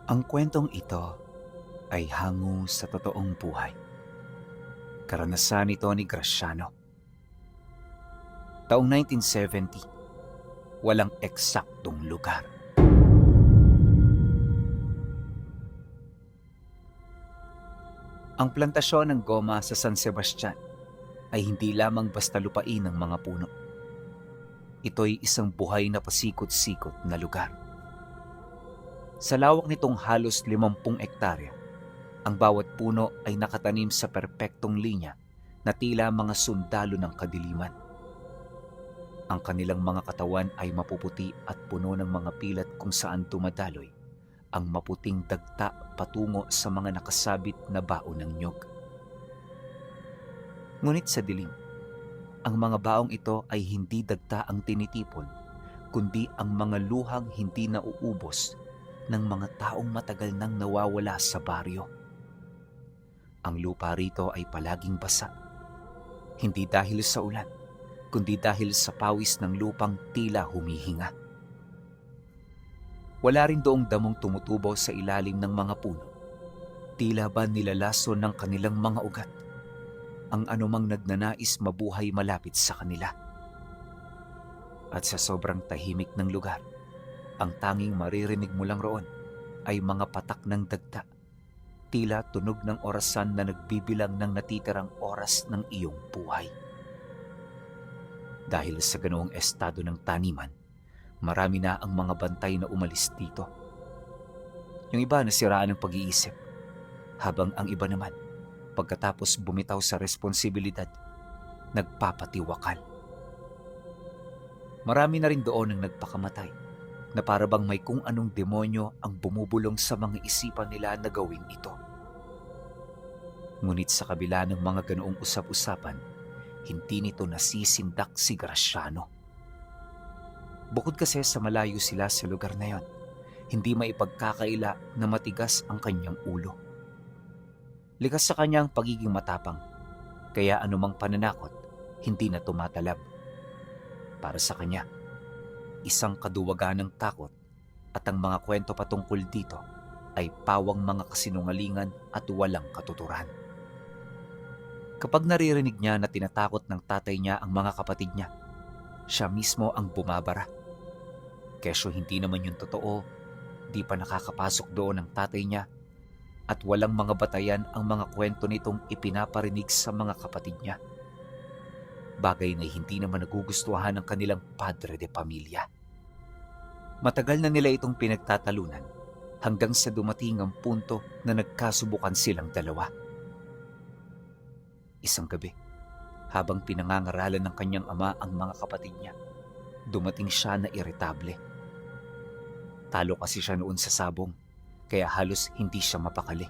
Ang kwentong ito ay hango sa totoong buhay. Karanasan ito ni Graciano. Taong 1970, walang eksaktong lugar. Ang plantasyon ng goma sa San Sebastian ay hindi lamang basta lupain ng mga puno. Ito'y isang buhay na pasikot-sikot na lugar. Sa lawak nitong halos 50 ektarya, ang bawat puno ay nakatanim sa perpektong linya na tila mga sundalo ng kadiliman. Ang kanilang mga katawan ay mapuputi at puno ng mga pilat kung saan dumadaloy ang maputing dagta patungo sa mga nakasabit na baon ng nyog. Ngunit sa dilim, ang mga baong ito ay hindi dagta ang tinitipon, kundi ang mga luhang hindi nauubos ng mga taong matagal nang nawawala sa baryo. Ang lupa rito ay palaging basa, hindi dahil sa ulan, kundi dahil sa pawis ng lupang tila humihinga. Wala rin doong damong tumutubo sa ilalim ng mga puno. Tila ba nilalaso ng kanilang mga ugat ang anumang nagnanais mabuhay malapit sa kanila. At sa sobrang tahimik ng lugar, ang tanging maririnig mo lang roon ay mga patak ng dagta, tila tunog ng orasan na nagbibilang ng natitirang oras ng iyong buhay. Dahil sa ganoong estado ng taniman, marami na ang mga bantay na umalis dito. Yung iba nasiraan ng pag-iisip, habang ang iba naman, pagkatapos bumitaw sa responsibilidad, nagpapatiwakal. Marami na rin doon ang nagpakamatay, na para bang may kung anong demonyo ang bumubulong sa mga isipan nila na gawin ito. Ngunit sa kabila ng mga ganoong usap-usapan, hindi nito nasisindak si Graciano. Bukod kasi sa malayo sila sa lugar na yon, hindi maipagkakaila na matigas ang kanyang ulo. Likas sa kanyang pagiging matapang, kaya anumang pananakot, hindi na tumatalab. Para sa kanya, isang kaduwagan ng takot at ang mga kwento patungkol dito ay pawang mga kasinungalingan at walang katuturan. Kapag naririnig niya na tinatakot ng tatay niya ang mga kapatid niya, siya mismo ang bumabara. Kesyo hindi naman yun totoo, di pa nakakapasok doon ang tatay niya at walang mga batayan ang mga kwento nitong ipinaparinig sa mga kapatid niya. Bagay na hindi naman nagugustuhan ng kanilang padre de pamilya. Matagal na nila itong pinagtatalunan hanggang sa dumating ang punto na nagkasubukan silang dalawa. Isang gabi, habang pinangangaralan ng kanyang ama ang mga kapatid niya, dumating siya na iritable. Talo kasi siya noon sa sabong, kaya halos hindi siya mapakali.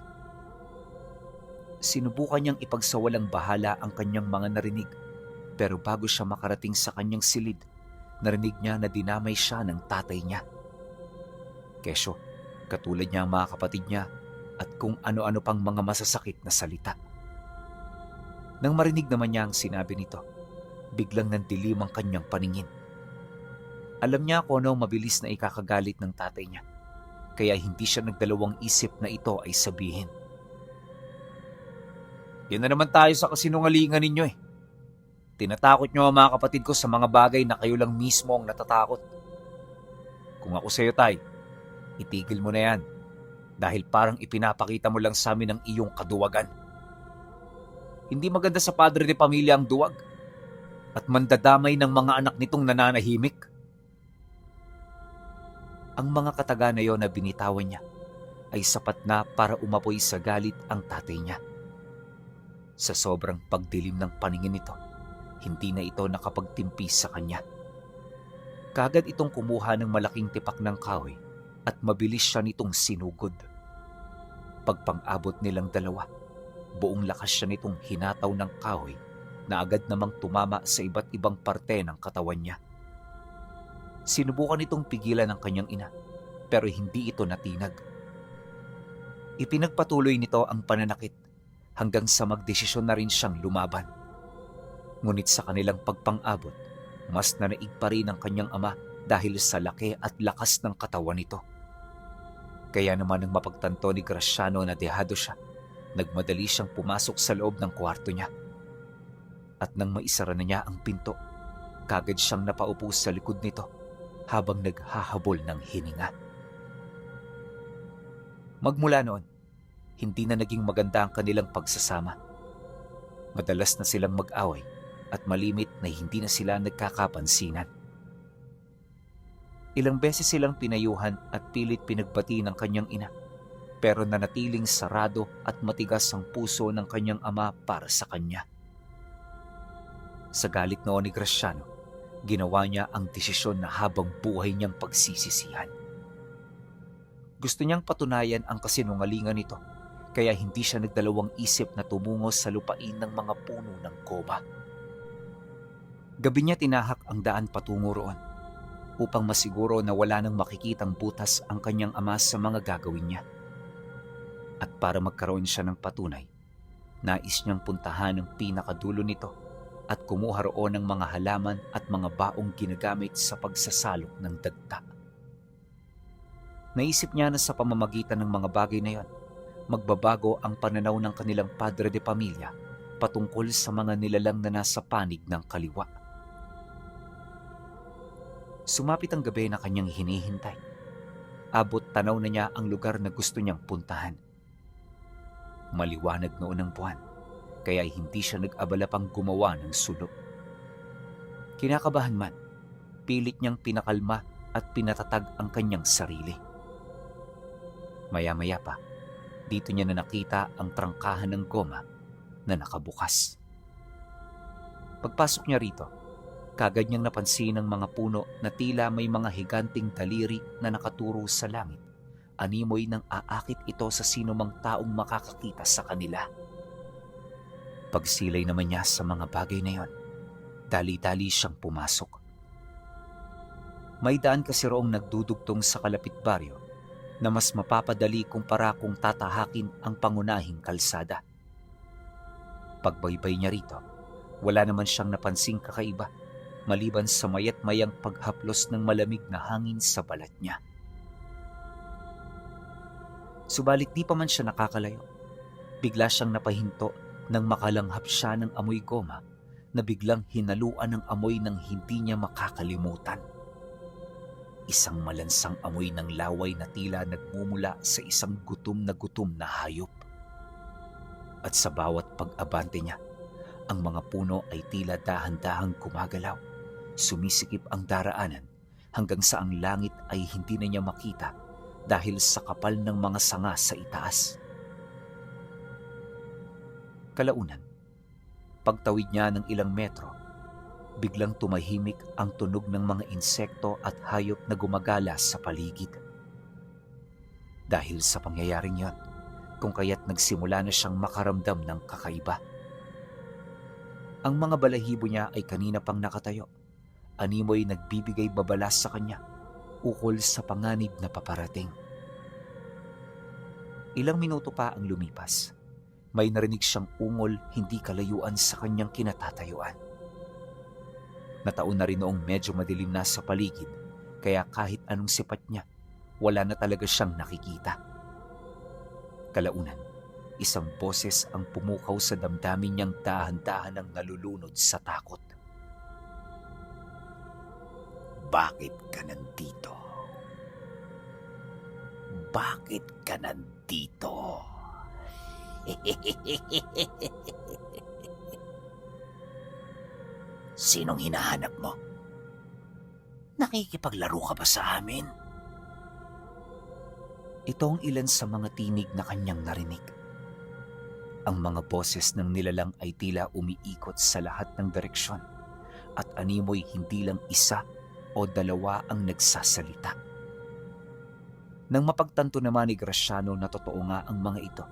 Sinubukan niyang ipagsawalang bahala ang kanyang mga narinig, pero bago siya makarating sa kanyang silid, narinig niya na dinamay siya ng tatay niya. Kesyo, katulad niya ang mga kapatid niya at kung ano-ano pang mga masasakit na salita. Nang marinig naman niya ang sinabi nito, biglang nandilim ang kanyang paningin. Alam niya kung ano mabilis na ikakagalit ng tatay niya, kaya hindi siya nagdalawang isip na ito ay sabihin. Yan na naman tayo sa kasinungalingan ninyo eh. Tinatakot niyo ang mga kapatid ko sa mga bagay na kayo lang mismo ang natatakot. Kung ako sa'yo, tay, itigil mo na yan dahil parang ipinapakita mo lang sa amin ang iyong kaduwagan. Hindi maganda sa padre de pamilya ang duwag at mandadamay ng mga anak nitong nananahimik. Ang mga kataga na yon na binitawan niya ay sapat na para umapoy sa galit ang tatay niya. Sa sobrang pagdilim ng paningin nito, hindi na ito nakapagtimpi sa kanya. Kagad itong kumuha ng malaking tipak ng kahoy at mabilis siya nitong sinugod. Pagpang-abot nilang dalawa, buong lakas siya nitong hinataw ng kahoy na agad namang tumama sa iba't ibang parte ng katawan niya. Sinubukan itong pigilan ng kanyang ina, pero hindi ito natinag. Ipinagpatuloy nito ang pananakit hanggang sa magdesisyon na rin siyang lumaban. Ngunit sa kanilang pagpang-abot, mas nanaig pa rin ang kanyang ama dahil sa laki at lakas ng katawan nito. Kaya naman nang mapagtanto ni Graciano na dehado siya, nagmadali siyang pumasok sa loob ng kwarto niya. At nang maisara na niya ang pinto, kagad siyang napaupo sa likod nito habang naghahabol ng hininga. Magmula noon, hindi na naging maganda ang kanilang pagsasama. Madalas na silang mag-away at malimit na hindi na sila nagkakapansinan. Ilang beses silang pinayuhan at pilit pinagbati ng kanyang ina, pero nanatiling sarado at matigas ang puso ng kanyang ama para sa kanya. Sa galit noon ni Graciano, ginawa niya ang desisyon na habang buhay niyang pagsisisihan. Gusto niyang patunayan ang kasinungalingan nito, kaya hindi siya nagdalawang isip na tumungo sa lupain ng mga puno ng goma. Gabi niya tinahak ang daan patungo roon upang masiguro na wala nang makikitang butas ang kanyang ama sa mga gagawin niya. At para magkaroon siya ng patunay, nais niyang puntahan ang pinakadulo nito at kumuha roon ng mga halaman at mga baong ginagamit sa pagsasalok ng dagta. Naisip niya na sa pamamagitan ng mga bagay na yon, magbabago ang pananaw ng kanilang padre de pamilya patungkol sa mga nilalang na nasa panig ng kaliwa. Sumapit ang gabi na kanyang hinihintay. Abot tanaw na niya ang lugar na gusto niyang puntahan. Maliwanag noon ang buwan, kaya hindi siya nag-abala pang gumawa ng sulok. Kinakabahan man, pilit niyang pinakalma at pinatatag ang kanyang sarili. Maya-maya pa, dito niya na nakita ang trangkahan ng goma na nakabukas. Pagpasok niya rito, kagad niyang napansin ang mga puno na tila may mga higanting daliri na nakaturo sa langit. Animoy nang aakit ito sa sinumang taong makakakita sa kanila. Pagsilay naman niya sa mga bagay na yon, dali-dali siyang pumasok. May daan kasi roong nagdudugtong sa kalapit baryo na mas mapapadali kumpara kung tatahakin ang pangunahing kalsada. Pagbaybay niya rito, wala naman siyang napansing kakaiba maliban sa mayat-mayang paghaplos ng malamig na hangin sa balat niya. Subalit di pa man siya nakakalayo, bigla siyang napahinto nang makalanghap siya ng amoy goma na biglang hinaluan ng amoy ng hindi niya makakalimutan. Isang malansang amoy ng laway na tila nagmumula sa isang gutom na hayop. At sa bawat pag-abante niya, ang mga puno ay tila dahan-dahang gumagalaw. Sumisikip ang daraanan hanggang sa ang langit ay hindi na niya makita dahil sa kapal ng mga sanga sa itaas. Kalaunan, pagtawid niya ng ilang metro, biglang tumahimik ang tunog ng mga insekto at hayop na gumagala sa paligid. Dahil sa pangyayaring yon, kung kaya't nagsimula na siyang makaramdam ng kakaiba. Ang mga balahibo niya ay kanina pang nakatayo. Animoy nagbibigay babala sa kanya ukol sa panganib na paparating. Ilang minuto pa ang lumipas. May narinig siyang ungol hindi kalayuan sa kanyang kinatatayuan. Nataon na rin noong medyo madilim na sa paligid, kaya kahit anong sipat niya, wala na talaga siyang nakikita. Kalaunan, isang boses ang pumukaw sa damdamin niyang dahan-dahan ang nalulunod sa takot. Bakit ka nandito? Bakit ka nandito? Sinong hinahanap mo? Nakikipaglaro ka ba sa amin? Ito ang ilan sa mga tinig na kanyang narinig. Ang mga boses ng nilalang ay tila umiikot sa lahat ng direksyon at animoy hindi lang isa o dalawa ang nagsasalita. Nang mapagtanto naman ni Graciano na totoo nga ang mga ito,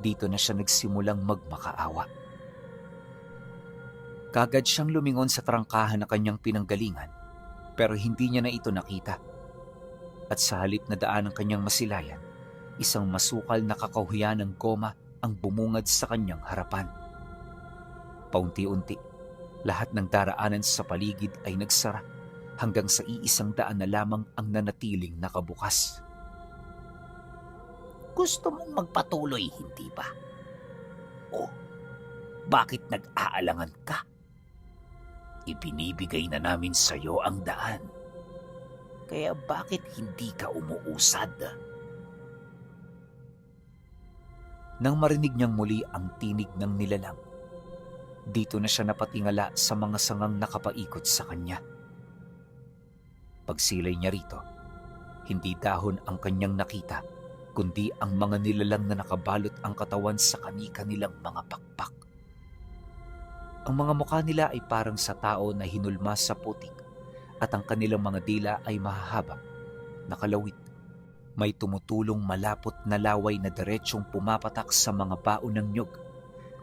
dito na siya nagsimulang magmakaawa. Kagad siyang lumingon sa trangkahan na kanyang pinanggalingan, pero hindi niya na ito nakita. At sa halip na daan ng kanyang masilayan, isang masukal na kakahuyan ng goma ang bumungad sa kanyang harapan. Paunti-unti, lahat ng daraanan sa paligid ay nagsara hanggang sa iisang daan na lamang ang nanatiling nakabukas. Gusto mong magpatuloy, hindi ba? O, bakit nag-aalangan ka? Ibinibigay na namin sa'yo ang daan. Kaya bakit hindi ka umuusad? Nang marinig niyang muli ang tinig ng nilalang, dito na siya napatingala sa mga sangang nakapaikot sa kanya. Pagsilay niya rito, hindi dahon ang kanyang nakita, kundi ang mga nilalang na nakabalot ang katawan sa kani-kanilang mga pakpak. Ang mga mukha nila ay parang sa tao na hinulma sa putik at ang kanilang mga dila ay mahahaba, nakalawit. May tumutulong malapot na laway na diretsyong pumapatak sa mga baon ng nyug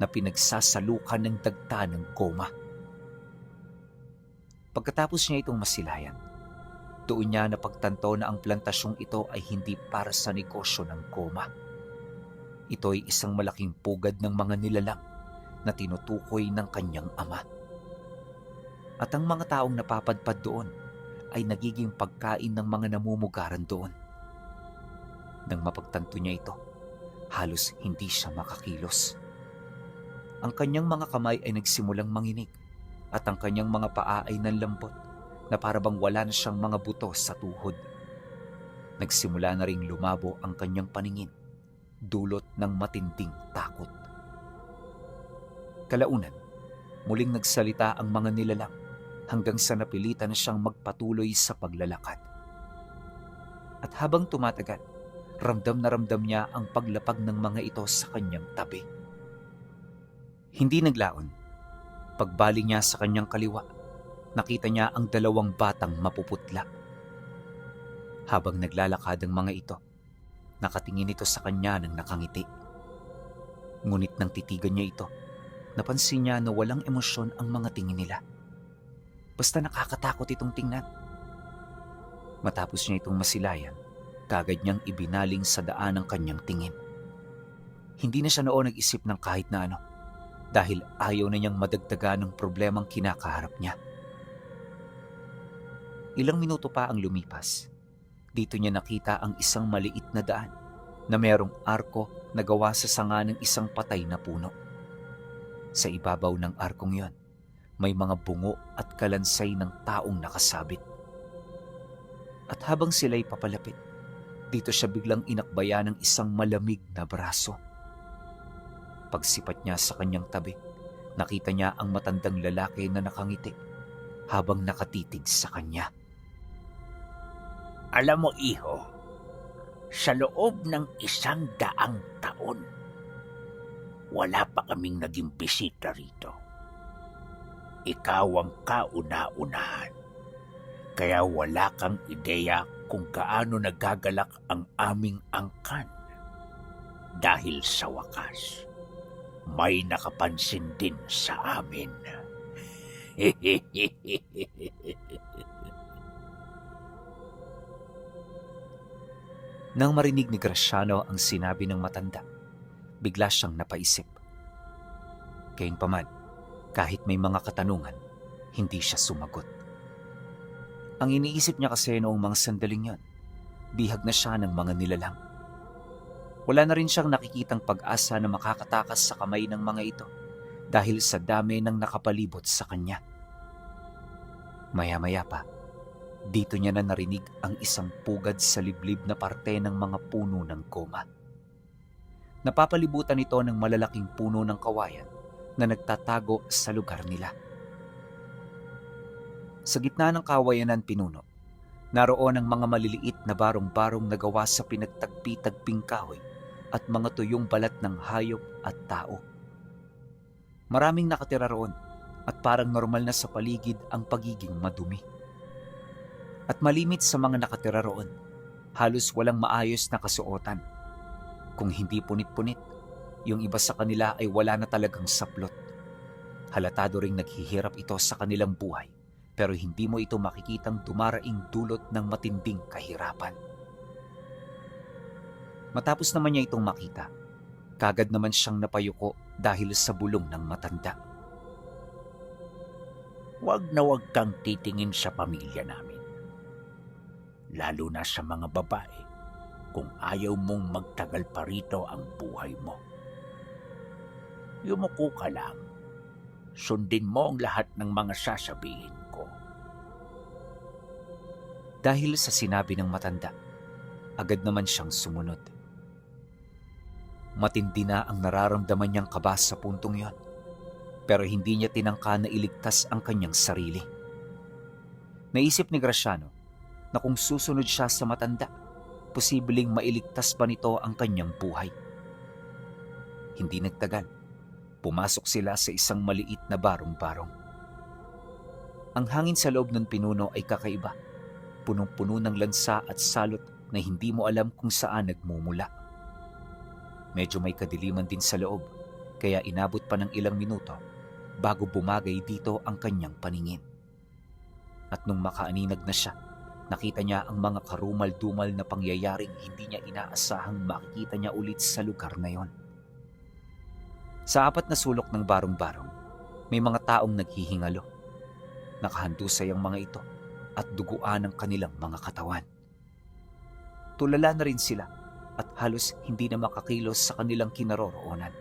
na pinagsasalukan ng dagta ng goma. Pagkatapos niya itong masilayan, doon niya napagtanto na ang plantasyong ito ay hindi para sa negosyo ng goma. Ito ay isang malaking pugad ng mga nilalang na tinutukoy ng kanyang ama. At ang mga taong napapadpad doon ay nagiging pagkain ng mga namumugaran doon. Nang mapagtanto niya ito, halos hindi siya makakilos. Ang kanyang mga kamay ay nagsimulang manginig at ang kanyang mga paa ay nanlambot na para bang wala na siyang mga buto sa tuhod. Nagsimula na ring lumabo ang kanyang paningin, dulot ng matinding takot. Kalaunan, muling nagsalita ang mga nilalang hanggang sa napilitan na siyang magpatuloy sa paglalakad. At habang tumatagal, ramdam na ramdam niya ang paglapag ng mga ito sa kanyang tabi. Hindi naglaon. Pagbali niya sa kanyang kaliwa, nakita niya ang dalawang batang mapuputla. Habang naglalakad ang mga ito, nakatingin ito sa kanya ng nakangiti. Ngunit nang titigan niya ito, napansin niya na walang emosyon ang mga tingin nila. Basta nakakatakot itong tingnan. Matapos niya itong masilayan, kagad niyang ibinaling sa daan ang kanyang tingin. Hindi na siya noon nag-isip ng kahit na ano, dahil ayaw na niyang madagdagan ng problemang kinakaharap niya. Ilang minuto pa ang lumipas. Dito niya nakita ang isang maliit na daan na mayroong arko na gawa sa sanga ng isang patay na puno. Sa ibabaw ng arkong yon, may mga bungo at kalansay ng taong nakasabit. At habang sila'y papalapit, dito siya biglang inakbayan ng isang malamig na braso. Pagsipat niya sa kanyang tabi, nakita niya ang matandang lalaki na nakangiti habang nakatitig sa kanya. Alam mo, iho, sa loob ng 100 taon, wala pa kaming naging bisita rito. Ikaw ang kauna-unahan, kaya wala kang ideya kung gaano nagagalak ang aming angkan. Dahil sa wakas, may nakapansin din sa amin. Nang marinig ni Graciano ang sinabi ng matanda, bigla siyang napaisip. Gayunpaman, kahit may mga katanungan, hindi siya sumagot. Ang iniisip niya kasi noong mga sandaling yon, bihag na siya ng mga nilalang. Wala na rin siyang nakikitang pag-asa na makakatakas sa kamay ng mga ito dahil sa dami ng nakapalibot sa kanya. Maya-maya pa, dito niya na narinig ang isang pugad sa liblib na parte ng mga puno ng goma. Napapalibutan ito ng malalaking puno ng kawayan na nagtatago sa lugar nila. Sa gitna ng kawayanan pinuno, naroon ang mga maliliit na barong-barong na gawa sa pinagtagpi-tagping kahoy at mga tuyong balat ng hayop at tao. Maraming nakatira roon at parang normal na sa paligid ang pagiging madumi. At malimit sa mga nakatira roon, halos walang maayos na kasuotan. Kung hindi punit-punit, yung iba sa kanila ay wala na talagang saplot. Halatado ring naghihirap ito sa kanilang buhay, pero hindi mo ito makikitang dumaraing dulot ng matinding kahirapan. Matapos naman niya itong makita, kagad naman siyang napayuko dahil sa bulong ng matanda. Huwag na huwag kang titingin sa pamilya namin. Lalo na sa mga babae kung ayaw mong magtagal pa rito ang buhay mo. Yumuko ka lang. Sundin mo ang lahat ng mga sasabihin ko. Dahil sa sinabi ng matanda, agad naman siyang sumunod. Matindi na ang nararamdaman niyang kaba sa puntong yon, pero hindi niya tinangka na iligtas ang kanyang sarili. Naisip ni Graciano na kung susunod siya sa matanda, posibleng mailigtas pa nito ang kanyang buhay. Hindi nagtagal, pumasok sila sa isang maliit na barong-barong. Ang hangin sa loob ng pinuno ay kakaiba, punong-puno ng lansa at salot na hindi mo alam kung saan nagmumula. Medyo may kadiliman din sa loob, kaya inabot pa ng ilang minuto bago bumagay dito ang kanyang paningin. At nung makaaninag na siya, nakita niya ang mga karumal-dumal na pangyayaring hindi niya inaasahang makikita niya ulit sa lugar na yon. Sa apat na sulok ng barong-barong, may mga taong naghihingalo. Nakahandusay ang mga ito at duguan ang kanilang mga katawan. Tulala na rin sila at halos hindi na makakilos sa kanilang kinaroroonan.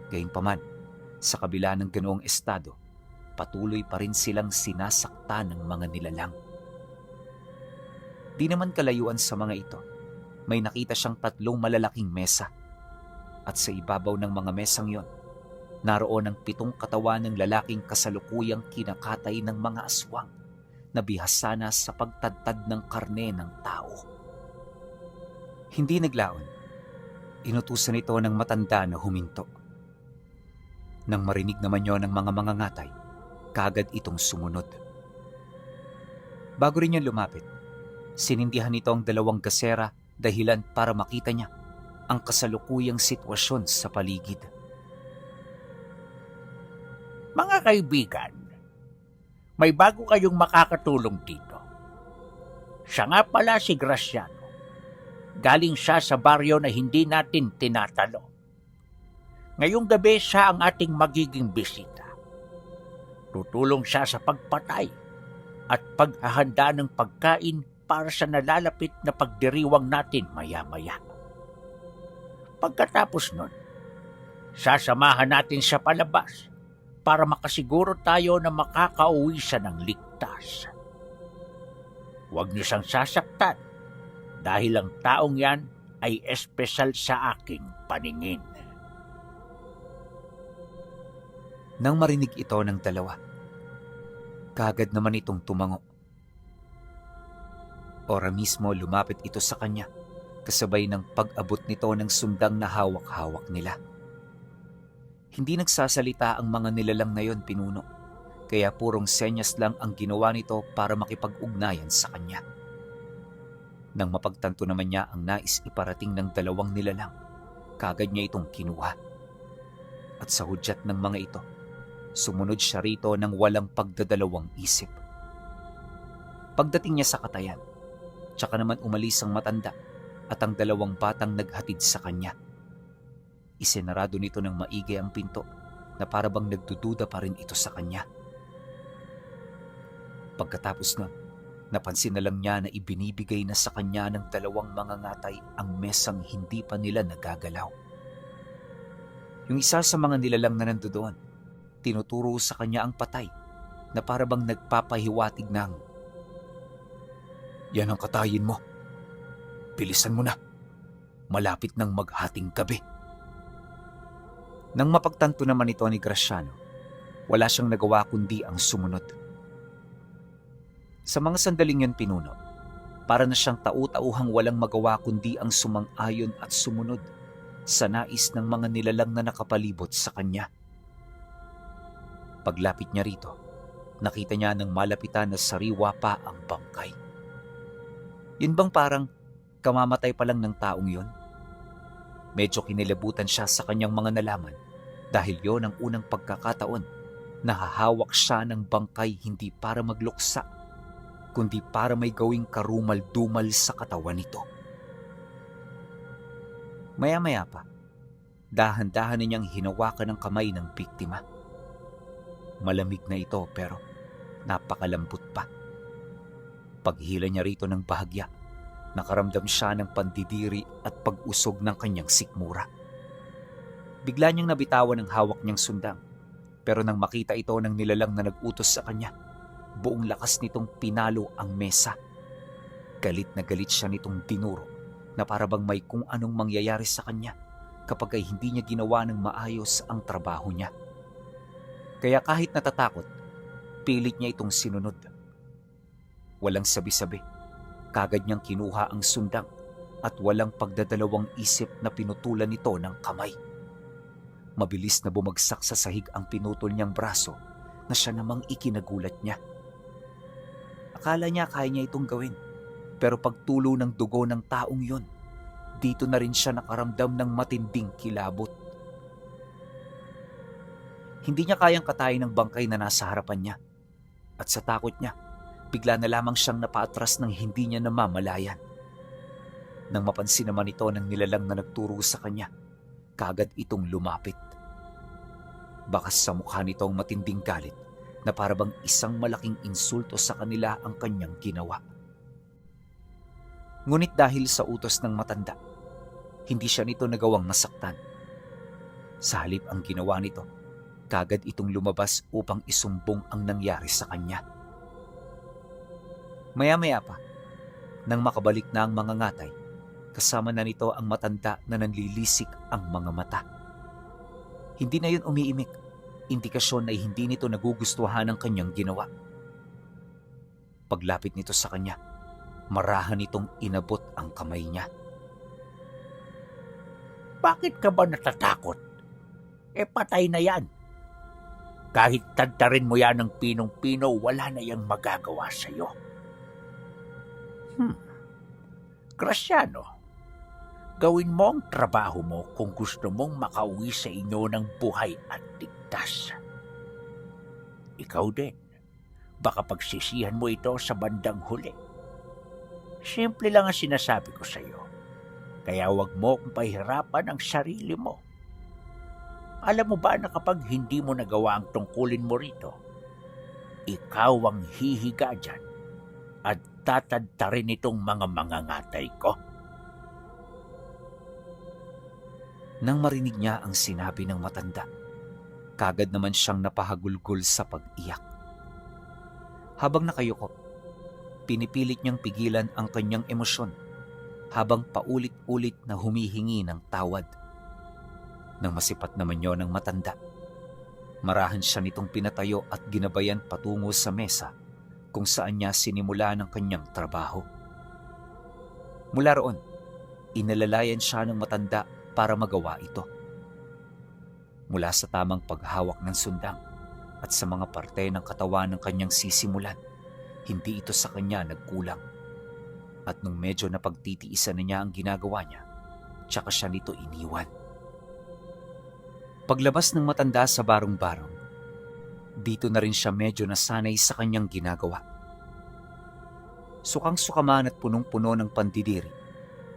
Gayunpaman, sa kabila ng ganoong estado, patuloy pa rin silang sinasakta ng mga nilalang. Di naman kalayuan sa mga ito, may nakita siyang 3 malalaking mesa. At sa ibabaw ng mga mesang yon, naroon ang 7 katawan ng lalaking kasalukuyang kinakatay ng mga aswang na bihasana sa pagtadtad ng karne ng tao. Hindi naglaon, inutusan ito ng matanda na huminto. Nang marinig naman yon ng mga mangangatay, kaagad itong sumunod. Bago rin yun lumapit, sinindihan nito ang 2 gasera dahilan para makita niya ang kasalukuyang sitwasyon sa paligid. Mga kaibigan, may bago kayong makakatulong dito. Siya nga pala si Graciano. Galing siya sa baryo na hindi natin tinatalo. Ngayong gabi siya ang ating magiging bisita. Tutulong siya sa pagpatay at paghahanda ng pagkain para sa nalalapit na pagdiriwang natin maya-maya. Pagkatapos nun, sasamahan natin siya palabas para makasiguro tayo na makakauwi siya ng ligtas. Huwag niyo siyang sasaktan dahil ang taong yan ay espesyal sa aking paningin. Nang marinig ito ng 2, kaagad naman itong tumango. Ora mismo lumapit ito sa kanya, kasabay ng pag-abot nito ng sundang na hawak-hawak nila. Hindi nagsasalita ang mga nilalang na yon, pinuno, kaya purong senyas lang ang ginawa nito para makipag-ugnayan sa kanya. Nang mapagtanto naman niya ang nais iparating ng 2 nilalang, kaagad niya itong kinuha. At sa hudyat ng mga ito, sumunod siya rito ng walang pagdadalawang isip. Pagdating niya sa katayan, tsaka naman umalis ang matanda at ang 2 batang naghatid sa kanya. Isinarado nito ng maigi ang pinto na para bang nagdududa pa rin ito sa kanya. Pagkatapos nun, napansin na lang niya na ibinibigay na sa kanya ng 2 mangangatay ang mesang hindi pa nila nagagalaw. Yung isa sa mga nilalang na nandoon, tinuturo sa kanya ang patay na para bang nagpapahiwatig ng, "Yan ang katayin mo. Bilisan mo na. Malapit nang maghating gabi." Nang mapagtanto naman ito ni Graciano, wala siyang nagawa kundi ang sumunod. Sa mga sandaling yon, pinuno, para na siyang tau-tauhang walang magawa kundi ang sumang-ayon at sumunod sa nais ng mga nilalang na nakapalibot sa kanya. Paglapit niya rito, nakita niya ng malapitan na sariwa pa ang bangkay. Yun bang parang kamamatay pa lang ng taong yon? Medyo kinilabutan siya sa kanyang mga nalaman dahil yon ang unang pagkakataon na hahawak siya ng bangkay hindi para magluksa, kundi para may gawing karumal-dumal sa katawan nito. Maya-maya pa, dahan-dahan niyang hinawakan ang kamay ng biktima. Malamig na ito pero napakalambot pa. Paghila niya rito ng bahagya, Nakaramdam siya ng pandidiri at pag-usog ng kanyang sikmura. Bigla niyang nabitawan ang hawak niyang sundang, pero nang makita ito ng nilalang na nag-utos sa kanya, buong lakas nitong pinalo ang mesa. Galit na galit siya nitong dinuro na para bang may kung anong mangyayari sa kanya kapag ay hindi niya ginawa ng maayos ang trabaho niya. Kaya kahit natatakot, pilit niya itong sinunod. Walang sabi-sabi, kagad niyang kinuha ang sundang at walang pagdadalawang isip na pinutulan nito ng kamay. Mabilis na bumagsak sa sahig ang pinutol niyang braso na siya namang ikinagulat niya. Akala niya kaya niya itong gawin, pero pagtulo ng dugo ng taong yon, dito na rin siya nakaramdam ng matinding kilabot. Hindi niya kayang katayin ng bangkay na nasa harapan niya, at sa takot niya, bigla na lamang siyang napaatras ng hindi niya namamalayan. Nang mapansin naman ito ng nilalang na nagturo sa kanya, kagad itong lumapit. Bakas sa mukha nito ang matinding galit na parabang isang malaking insulto sa kanila ang kanyang ginawa. Ngunit dahil sa utos ng matanda, hindi siya nito nagawang masaktan. Sa halip ang ginawa nito, kagad itong lumabas upang isumbong ang nangyari sa kanya. Maya-maya pa, nang makabalik na ang mga ngatay, kasama na nito ang matanda na nanlilisik ang mga mata. Hindi na yun umiimik, indikasyon na hindi nito nagugustuhan ang kanyang ginawa. Paglapit nito sa kanya, marahan itong inabot ang kamay niya. Bakit ka ba natatakot? Patay na yan. Kahit tadtarin mo yan ng pinong-pino, wala na yang magagawa sa'yo. Graciano, gawin mo ang trabaho mo kung gusto mong makauwi sa inyo ng buhay at ligtas. Ikaw din, baka pagsisihan mo ito sa bandang huli. Simple lang ang sinasabi ko sa iyo, kaya huwag mo kong pahirapan ang sarili mo. Alam mo ba na kapag hindi mo nagawa ang tungkulin mo rito, ikaw ang hihiga dyan at tatadtarin itong mga mangangatay ko? Nang marinig niya ang sinabi ng matanda, kagad naman siyang napahagulgol sa pag-iyak. Habang nakayuko, pinipilit niyang pigilan ang kanyang emosyon habang paulit-ulit na humihingi ng tawad. Nang masipat naman yon ng matanda, marahan siya nitong pinatayo at ginabayan patungo sa mesa kung saan niya sinimula ng kanyang trabaho. Mula roon, inalalayan siya ng matanda para magawa ito. Mula sa tamang paghawak ng sundang at sa mga parte ng katawan ng kanyang sisimulan, hindi ito sa kanya nagkulang. At nung medyo napagtitiisan na niya ang ginagawa niya, tsaka siya nito iniwan. Paglabas ng matanda sa barong-barong, dito na rin siya medyo nasanay sa kanyang ginagawa. Sukang-sukaman at punong-puno ng pandidiri,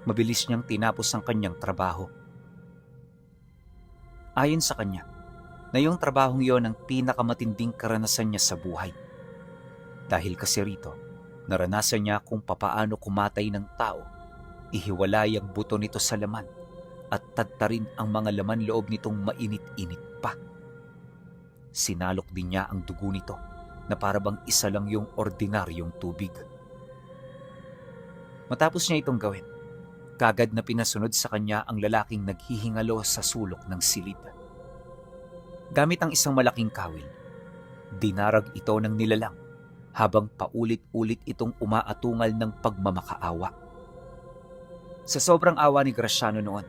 mabilis niyang tinapos ang kanyang trabaho. Ayon sa kanya, na yung trabahong yon ang pinakamatinding karanasan niya sa buhay. Dahil kasi rito, naranasan niya kung papaano kumatay ng tao, ihiwalay ang buto nito sa laman, at tadtarin ang mga laman loob nitong mainit-init pa. Sinalok din niya ang dugo nito na parabang isa lang yung ordinaryong tubig. Matapos niya itong gawin, kagad na pinasunod sa kanya ang lalaking naghihingalo sa sulok ng silid. Gamit ang isang malaking kawil, dinarag ito ng nilalang habang paulit-ulit itong umaatungal ng pagmamakaawa. Sa sobrang awa ni Graciano noon,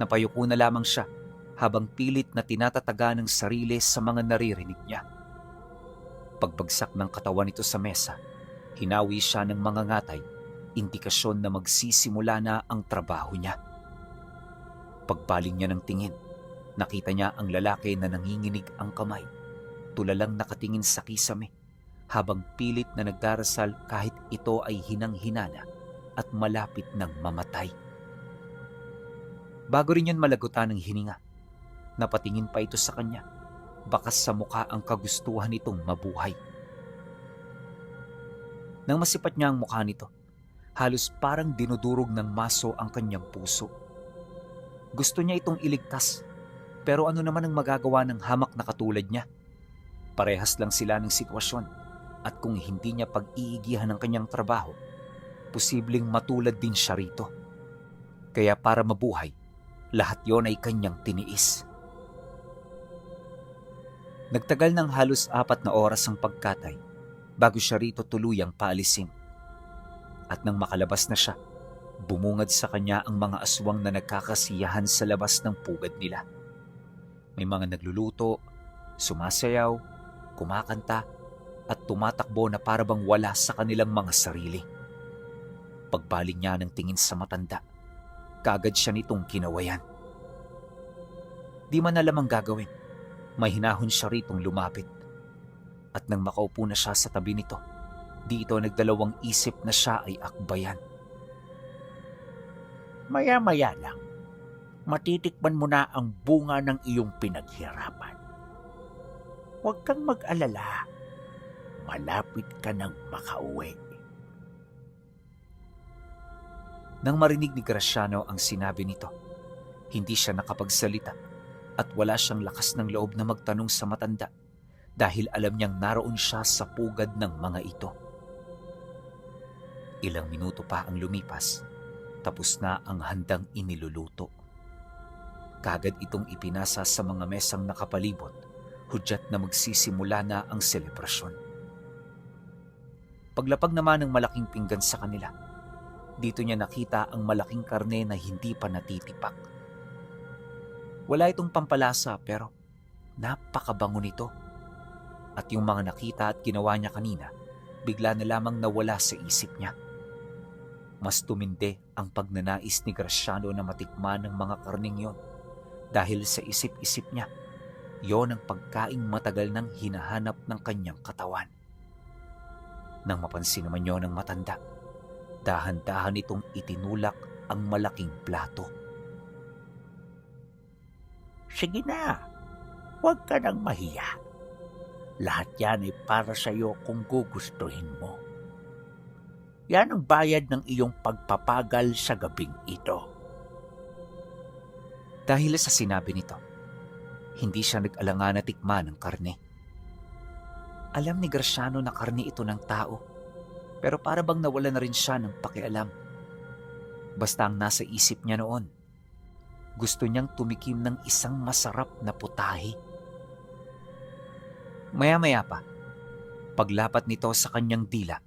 napayuko na lamang siya habang pilit na tinatataga ng sarili sa mga naririnig niya. Pagbagsak ng katawan nito sa mesa, hinawi siya ng mga ngatay, indikasyon na magsisimula na ang trabaho niya. Pagbaling niya ng tingin, nakita niya ang lalaki na nanginginig ang kamay, tulalang nakatingin sa kisame, habang pilit na nagdarasal kahit ito ay hinang-hinana at malapit ng mamatay. Bago rin yun malagutan ng hininga, napatingin pa ito sa kanya, bakas sa mukha ang kagustuhan nitong mabuhay. Nang masipat niya ang mukha nito, Halos parang dinudurog ng maso ang kanyang puso. Gusto niya itong iligtas, pero ano naman ang magagawa ng hamak na katulad niya? Parehas lang sila ng sitwasyon, at kung hindi niya pag-iigihan ng kanyang trabaho, posibleng matulad din siya rito. Kaya para mabuhay, lahat yon ay kanyang tiniis. Nagtagal ng halos 4 na oras ang pagkatay bago siya rito tuluyang paalisin. At nang makalabas na siya, bumungad sa kanya ang mga aswang na nagkakasiyahan sa labas ng pugad nila. May mga nagluluto, sumasayaw, kumakanta, at tumatakbo na parabang wala sa kanilang mga sarili. Pagbaling niya ng tingin sa matanda, kaagad siya nitong kinawayan. Di man alam ang gagawin, may hinahon siya ritong lumapit. At nang makaupo na siya sa tabi nito, di ito nagdalawang isip na siya ay akbayan. Maya-maya lang, matitikman mo na ang bunga ng iyong pinaghirapan. Huwag kang mag-alala. Malapit ka nang makauwi. Nang marinig ni Graciano ang sinabi nito, hindi siya nakapagsalita at wala siyang lakas ng loob na magtanong sa matanda dahil alam niyang naroon siya sa pugad ng mga ito. Ilang minuto pa ang lumipas, tapos na ang handang iniluluto. Kagad itong ipinasa sa mga mesang nakapalibot, hudyat na magsisimula na ang selebrasyon. Paglapag naman ng malaking pinggan sa kanila, dito niya nakita ang malaking karne na hindi pa natitipak. Wala itong pampalasa pero napakabango nito. At yung mga nakita at ginawa niya kanina, bigla na lamang nawala sa isip niya. Mas tumindi ang pagnanais ni Graciano na matikman ng mga karning yon dahil sa isip-isip niya, yon ang pagkaing matagal nang hinahanap ng kanyang katawan. Nang mapansin naman yon ng matanda, dahan-dahan itong itinulak ang malaking plato. Sige na, huwag ka nang mahiya. Lahat yan ay para sa iyo kung gugustuhin mo. Yan ang bayad ng iyong pagpapagal sa gabing ito. Dahil sa sinabi nito, hindi siya nag-alangan na tikman ng karne. Alam ni Graciano na karne ito ng tao, pero para bang nawala na rin siya ng pakialam. Basta ang nasa isip niya noon, gusto niyang tumikim ng isang masarap na putahe. Maya-maya pa, paglapat nito sa kanyang dila,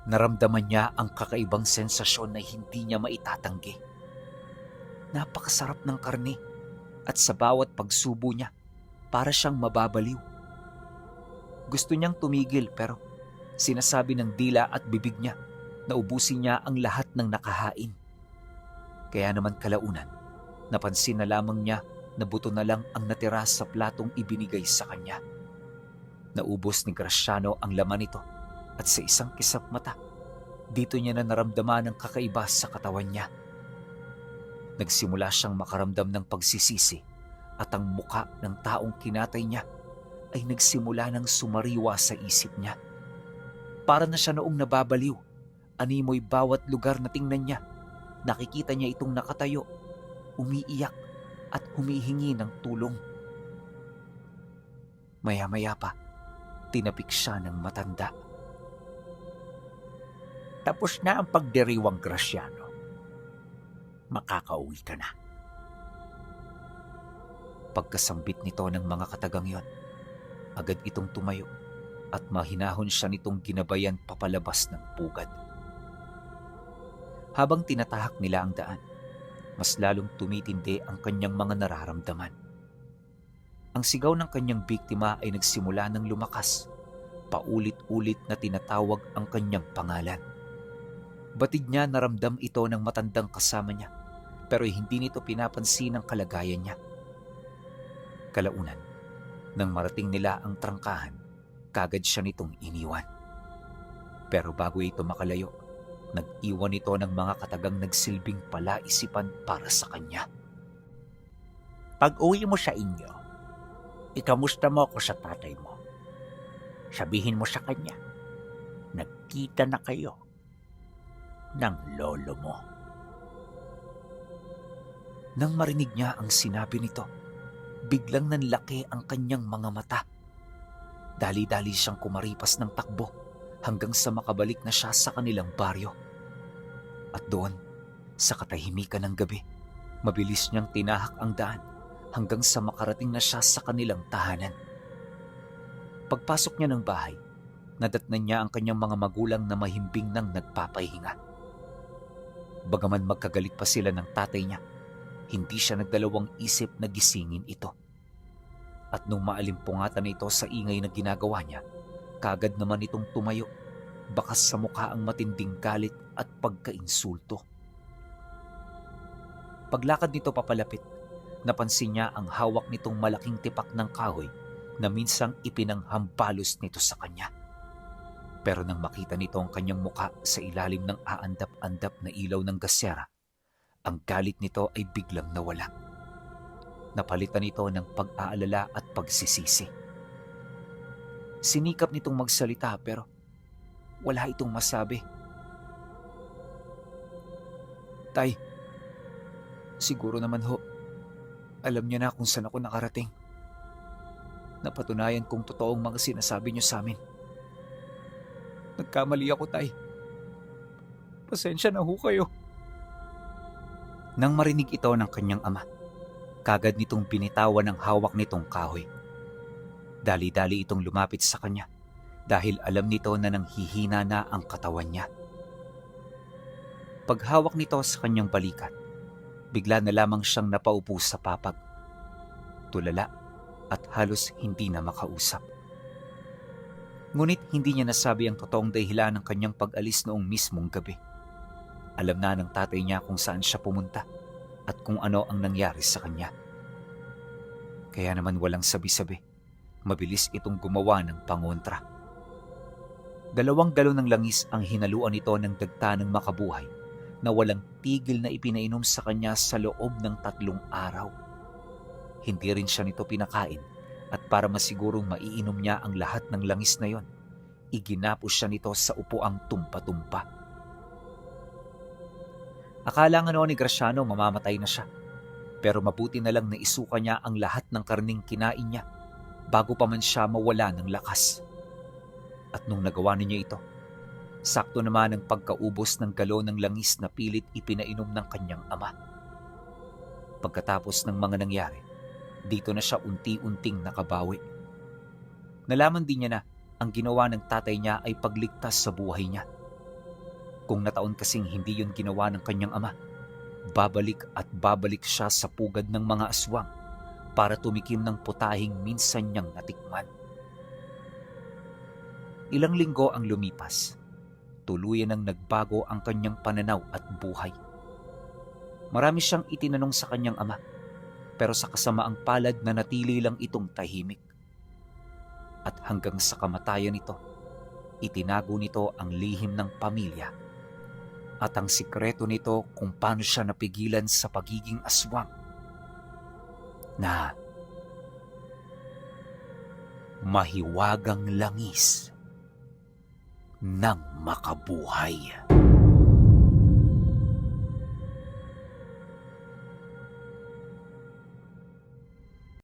naramdaman niya ang kakaibang sensasyon na hindi niya maitatanggi. Napakasarap ng karne at sa bawat pagsubo niya, para siyang mababaliw. Gusto niyang tumigil pero sinasabi ng dila at bibig niya na ubusin niya ang lahat ng nakahain. Kaya naman kalaunan, napansin na lamang niya na buto na lang ang natira sa platong ibinigay sa kanya. Naubos ni Graciano ang laman nito at sa isang kisap mata, dito niya na naramdaman ang kakaiba sa katawan niya. Nagsimula siyang makaramdam ng pagsisisi at ang muka ng taong kinatay niya ay nagsimula ng sumariwa sa isip niya. Para na siya noong nababaliw, animoy bawat lugar na tingnan niya. Nakikita niya itong nakatayo, umiiyak at humihingi ng tulong. Maya-maya pa, tinapik siya ng matanda. Tapos na ang pagdiriwang Graciano. Makakauwi ka na. Pagkasambit nito ng mga katagang yon, agad itong tumayo at mahinahon siya nitong ginabayan papalabas ng pugad. Habang tinatahak nila ang daan, mas lalong tumitindi ang kanyang mga nararamdaman. Ang sigaw ng kanyang biktima ay nagsimula ng lumakas, paulit-ulit na tinatawag ang kanyang pangalan. Batid niya naramdam ito ng matandang kasama niya, pero hindi nito pinapansin ang kalagayan niya. Kalaunan, nang marating nila ang trangkahan, kagad siya nitong iniwan. Pero bago ito makalayo, nag-iwan ito ng mga katagang nagsilbing palaisipan para sa kanya. Pag uwi mo sa inyo, ikamusta mo ako sa tatay mo. Sabihin mo sa kanya, nagkita na kayo. ng lolo mo. Nang marinig niya ang sinabi nito, biglang nanlaki ang kanyang mga mata. Dali-dali siyang kumaripas ng takbo hanggang sa makabalik na siya sa kanilang baryo. At doon, sa katahimikan ng gabi, mabilis niyang tinahak ang daan hanggang sa makarating na siya sa kanilang tahanan. Pagpasok niya ng bahay, nadatnan niya ang kanyang mga magulang na mahimbing nang nagpapahinga. Bagaman magkagalit pa sila ng tatay niya, hindi siya nagdalawang isip na gisingin ito. At nung maalimpungatan ito sa ingay na ginagawa niya, kaagad naman itong tumayo, bakas sa mukha ang matinding galit at pagkainsulto. Paglakad nito papalapit, napansin niya ang hawak nitong malaking tipak ng kahoy na minsang ipinanghambalos nito sa kanya. Pero nang makita nito ang kanyang mukha sa ilalim ng aandap-andap na ilaw ng gasera, ang galit nito ay biglang nawala. Napalitan ito ng pag-aalala at pagsisisi. Sinikap nitong magsalita pero wala itong masabi. Tay, siguro naman ho, alam niyo na kung saan ako nakarating. Napatunayan kong totoong mga sinasabi niyo sa amin. Nagkamali ako, tay. Pasensya na ho kayo. Nang marinig ito ng kanyang ama, kagad nitong binitawan ang hawak nitong kahoy. Dali-dali itong lumapit sa kanya dahil alam nito na nanghihina na ang katawan niya. Paghawak nito sa kanyang balikat, bigla na lamang siyang napaupo sa papag. Tulala at halos hindi na makausap. Ngunit hindi niya nasabi ang totoong dahilan ng kanyang pag-alis noong mismong gabi. Alam na ng tatay niya kung saan siya pumunta at kung ano ang nangyari sa kanya. Kaya naman walang sabi-sabi, mabilis itong gumawa ng pangontra. 2 galon ng langis ang hinaluan nito ng dagta ng makabuhay na walang tigil na ipinainom sa kanya sa loob ng 3 araw. Hindi rin siya nito pinakain at para masigurong maiinom niya ang lahat ng langis na yon, iginapos siya nito sa upuang tumpa-tumpa. Akala nga noon ni Graciano mamamatay na siya, pero mabuti na lang na isuka niya ang lahat ng karning kinain niya bago pa man siya mawala ng lakas. At nung nagawa niya ito, sakto naman ang pagkaubos ng galon ng langis na pilit ipinainom ng kanyang ama. Pagkatapos ng mga nangyari, dito na siya unti-unting nakabawi. Nalaman din niya na ang ginawa ng tatay niya ay pagligtas sa buhay niya. Kung nataon kasing hindi yun ginawa ng kanyang ama, babalik at babalik siya sa pugad ng mga aswang para tumikim ng putahing minsan niyang natikman. Ilang linggo ang lumipas. Tuluyan ang nagbago ang kanyang pananaw at buhay. Marami siyang itinanong sa kanyang ama, pero sa kasamaang palad na natili lang itong tahimik. At hanggang sa kamatayan nito, itinago nito ang lihim ng pamilya at ang sikreto nito kung paano siya napigilan sa pagiging aswang na mahiwagang langis ng makabuhay.